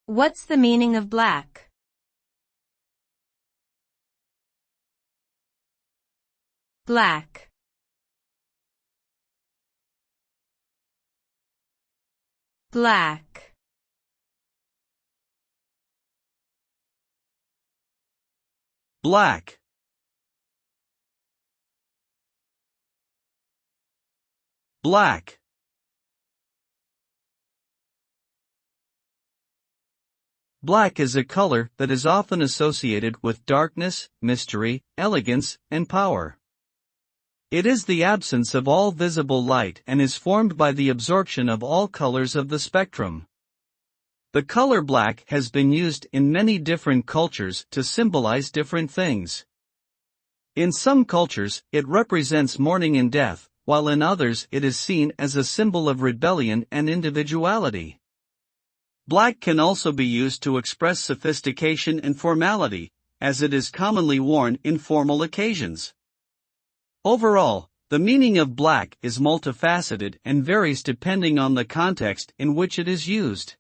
What's the meaning of black? Black. Black. Black. Black. Black is a color that is often associated with darkness, mystery, elegance, and power. It is the absence of all visible light and is formed by the absorption of all colors of the spectrum. The color black has been used in many different cultures to symbolize different things. In some cultures, it represents mourning and death, while in others it is seen as a symbol of rebellion and individuality. Black can also be used to express sophistication and formality, as it is commonly worn in formal occasions. Overall, the meaning of black is multifaceted and varies depending on the context in which it is used.